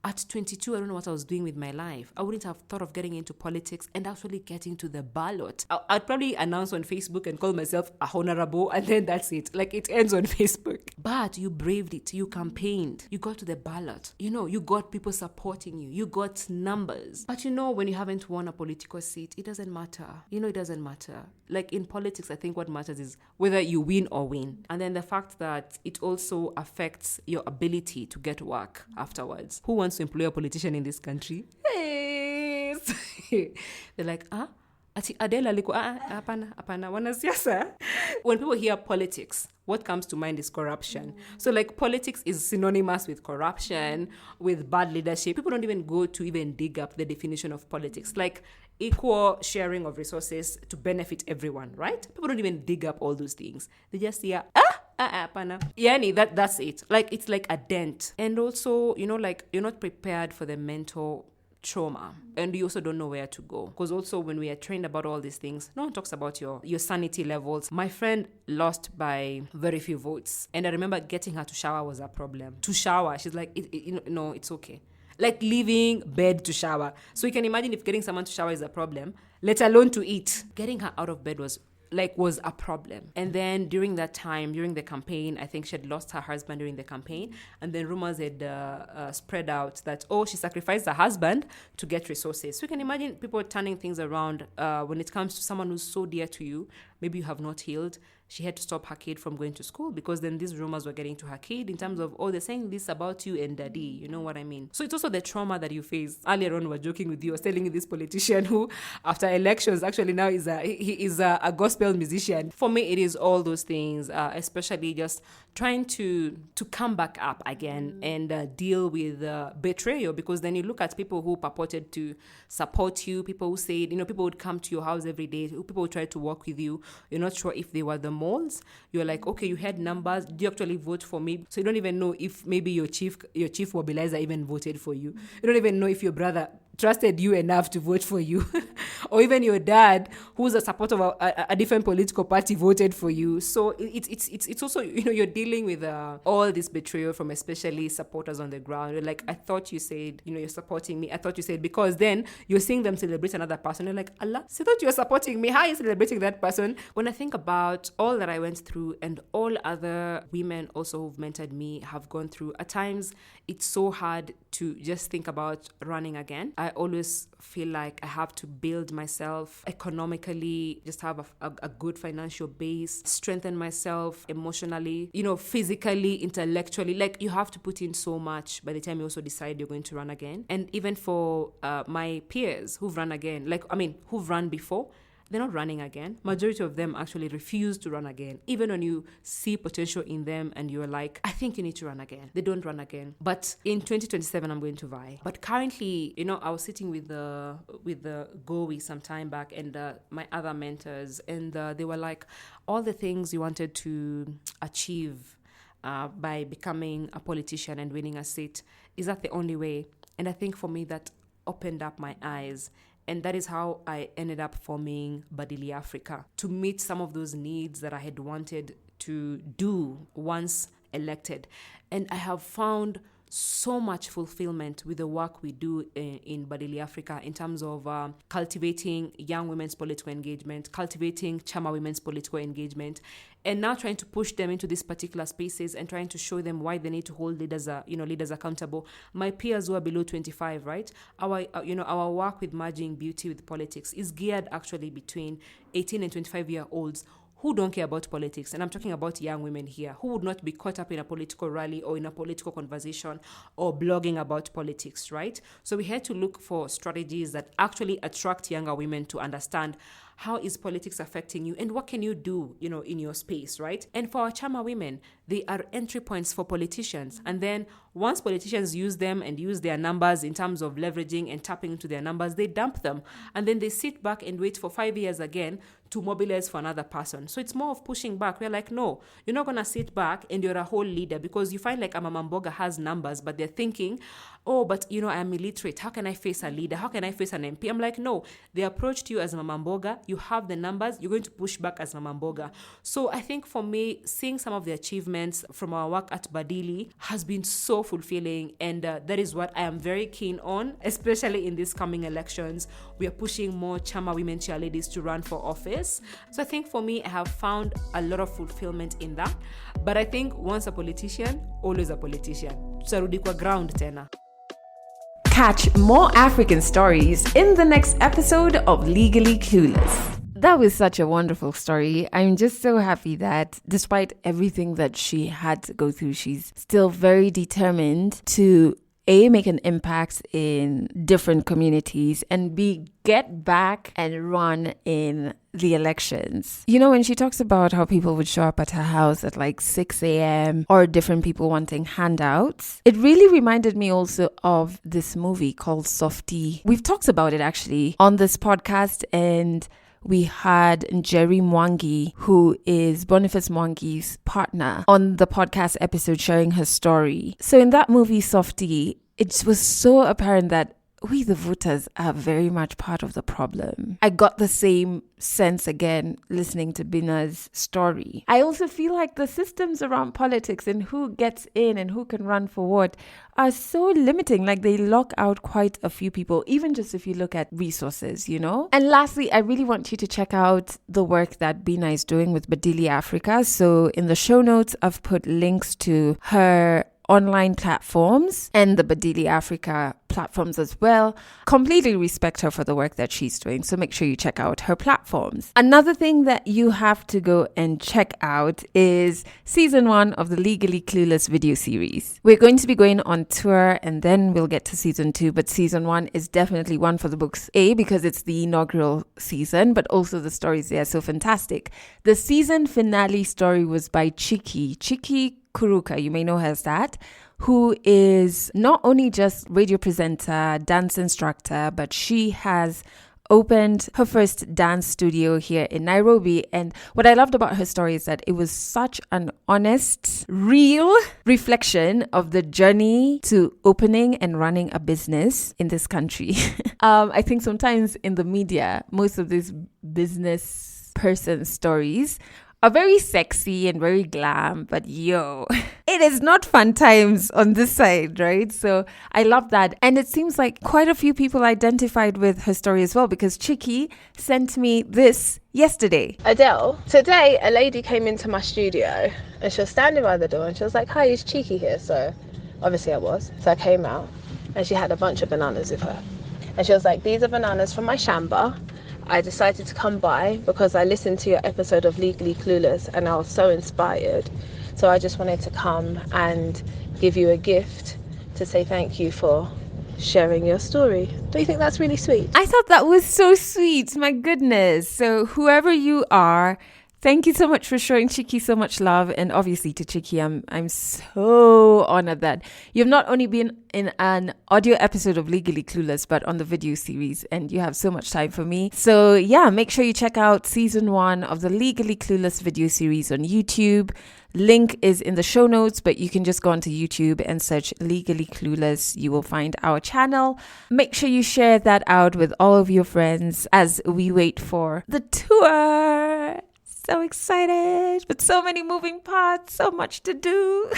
At 22, I don't know what I was doing with my life. I wouldn't have thought of getting into politics and actually getting to the ballot. I'd probably announce on Facebook and call myself a honorable, and then that's it. Like, it ends on Facebook. But you braved it. You campaigned. You got to the ballot. You got people supporting you. You got numbers. But when you haven't won a political seat, it doesn't matter. It doesn't matter. Like, in politics, I think what matters is whether you win or win. And then the fact that it also affects your ability to get work afterwards. Who wants to employ a politician in this country? Hey! They're like, ati Adela liko hapana wanasiasa. When people hear politics, what comes to mind is corruption. So like, politics is synonymous with corruption, with bad leadership. People don't even go to even dig up the definition of politics. Like, equal sharing of resources to benefit everyone, right? People don't even dig up all those things. They just hear, pana. Yani, that's it. Like, it's like a dent. And also, like, you're not prepared for the mental trauma, and you also don't know where to go, because also when we are trained about all these things, no one talks about your sanity levels. My friend lost by very few votes, and I remember getting her to shower was a problem. To shower, she's like, no, it's okay. Like, leaving bed to shower. So you can imagine if getting someone to shower is a problem, let alone to eat. Getting her out of bed was a problem. And then during that time, during the campaign, I think she had lost her husband during the campaign, and then rumors had spread out that, she sacrificed her husband to get resources. So you can imagine people turning things around when it comes to someone who's so dear to you. Maybe you have not healed. She had to stop her kid from going to school, because then these rumors were getting to her kid in terms of, they're saying this about you and daddy. You know what I mean? So it's also the trauma that you face. Earlier on, we were joking with you. I was telling you this politician who, after elections, actually now is a gospel musician. For me, it is all those things, especially just trying to come back up again and deal with betrayal, because then you look at people who purported to support you, people who said, people would come to your house every day, people would try to work with you. You're not sure if they were the moles. You're like, okay, you had numbers. Do you actually vote for me? So you don't even know if maybe your chief mobilizer even voted for you. You don't even know if your brother trusted you enough to vote for you, or even your dad, who's a supporter of a different political party, voted for you. So it's also, you're dealing with all this betrayal from especially supporters on the ground. You're like, I thought you said, you're supporting me. I thought you said, because then you're seeing them celebrate another person. You're like, Allah, I thought you were supporting me. How are you celebrating that person? When I think about all that I went through, and all other women also who've mentored me have gone through, at times it's so hard to just think about running again. I always feel like I have to build myself economically, just have a good financial base, strengthen myself emotionally, physically, intellectually. Like, you have to put in so much by the time you also decide you're going to run again. And even for my peers who've run again, who've run before, they're not running again. Majority of them actually refuse to run again. Even when you see potential in them and you're like, I think you need to run again, they don't run again. But in 2027, I'm going to vie. But currently, I was sitting with the GOWI some time back, and my other mentors, and they were like, all the things you wanted to achieve by becoming a politician and winning a seat, is that the only way? And I think for me, that opened up my eyes. And that is how I ended up forming Badili Africa, to meet some of those needs that I had wanted to do once elected. And I have found so much fulfillment with the work we do in Badili Africa, in terms of cultivating young women's political engagement, cultivating Chama women's political engagement, and now trying to push them into these particular spaces and trying to show them why they need to hold leaders accountable. My peers who are below 25, right? Our work with merging beauty with politics is geared actually between 18 and 25-year-olds who don't care about politics. And I'm talking about young women here who would not be caught up in a political rally or in a political conversation or blogging about politics, right? So we had to look for strategies that actually attract younger women to understand, how is politics affecting you and what can you do, in your space, right? And for our Chama women, they are entry points for politicians. And then once politicians use them and use their numbers in terms of leveraging and tapping into their numbers, they dump them. And then they sit back and wait for 5 years again to mobilize for another person. So it's more of pushing back. We're like, no, you're not going to sit back and you're a whole leader, because you find like a Mama Mboga has numbers, but they're thinking, but I'm illiterate. How can I face a leader? How can I face an MP? I'm like, no, they approached you as Mama Mboga. You have the numbers. You're going to push back as Mama Mboga. So I think for me, seeing some of the achievements achievements from our work at Badili has been so fulfilling, and that is what I am very keen on, especially in these coming elections. We are pushing more Chama women cheerleaders to run for office. So I think for me, I have found a lot of fulfillment in that. But I think once a politician, always a politician. Tutarudi kwa ground tena. Catch more African stories in the next episode of Legally Clueless. That was such a wonderful story. I'm just so happy that despite everything that she had to go through, she's still very determined to A, make an impact in different communities, and B, get back and run in the elections. You know, when she talks about how people would show up at her house at like 6 a.m. or different people wanting handouts, it really reminded me also of this movie called Softie. We've talked about it actually on this podcast, and we had Jerry Mwangi, who is Boniface Mwangi's partner, on the podcast episode sharing her story. So in that movie, Softie, it was so apparent that we, the voters, are very much part of the problem. I got the same sense again listening to Bina's story. I also feel like the systems around politics and who gets in and who can run for what are so limiting. Like, they lock out quite a few people, even just if you look at resources, you know? And lastly, I really want you to check out the work that Bina is doing with Badili Africa. So in the show notes, I've put links to her online platforms and the Badili Africa platforms as well. Completely respect her for the work that she's doing, so make sure you check out her platforms. Another thing that you have to go and check out is season 1 of the Legally Clueless video series. We're going to be going on tour and then we'll get to season 2, but season 1 is definitely one for the books. A, because it's the inaugural season, but also the stories there are so fantastic. The season finale story was by Chiki Kuruka, you may know her as that, who is not only just radio presenter, dance instructor, but she has opened her first dance studio here in Nairobi. And what I loved about her story is that it was such an honest, real reflection of the journey to opening and running a business in this country. I think sometimes in the media, most of these business person stories are very sexy and very glam, but it is not fun times on this side, right? So I love that. And it seems like quite a few people identified with her story as well, because Chiki sent me this yesterday. Adele, today a lady came into my studio and she was standing by the door and she was like, "Hi, is Chiki here?" So obviously I was. So I came out and she had a bunch of bananas with her. And she was like, "These are bananas from my shamba. I decided to come by because I listened to your episode of Legally Clueless and I was so inspired. So I just wanted to come and give you a gift to say thank you for sharing your story." Do you think that's really sweet? I thought that was so sweet. My goodness. So whoever you are, thank you so much for showing Chiki so much love. And obviously to Chiki, I'm so honored that you've not only been in an audio episode of Legally Clueless, but on the video series, and you have so much time for me. So yeah, make sure you check out season 1 of the Legally Clueless video series on YouTube. Link is in the show notes, but you can just go onto YouTube and search Legally Clueless. You will find our channel. Make sure you share that out with all of your friends as we wait for the tour. So excited, but so many moving parts, so much to do.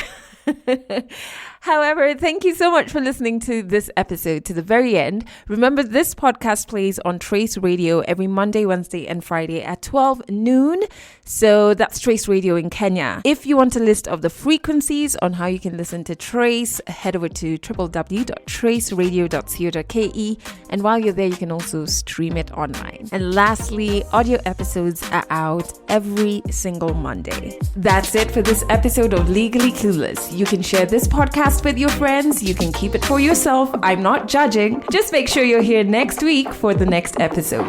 However, thank you so much for listening to this episode to the very end. Remember, this podcast plays on Trace Radio every Monday, Wednesday, and Friday at 12 noon. So that's Trace Radio in Kenya. If you want a list of the frequencies on how you can listen to Trace, head over to www.traceradio.co.ke. And while you're there, you can also stream it online. And lastly, audio episodes are out every single Monday. That's it for this episode of Legally Clueless. You can share this podcast with your friends. You can keep it for yourself. I'm not judging. Just make sure you're here next week for the next episode.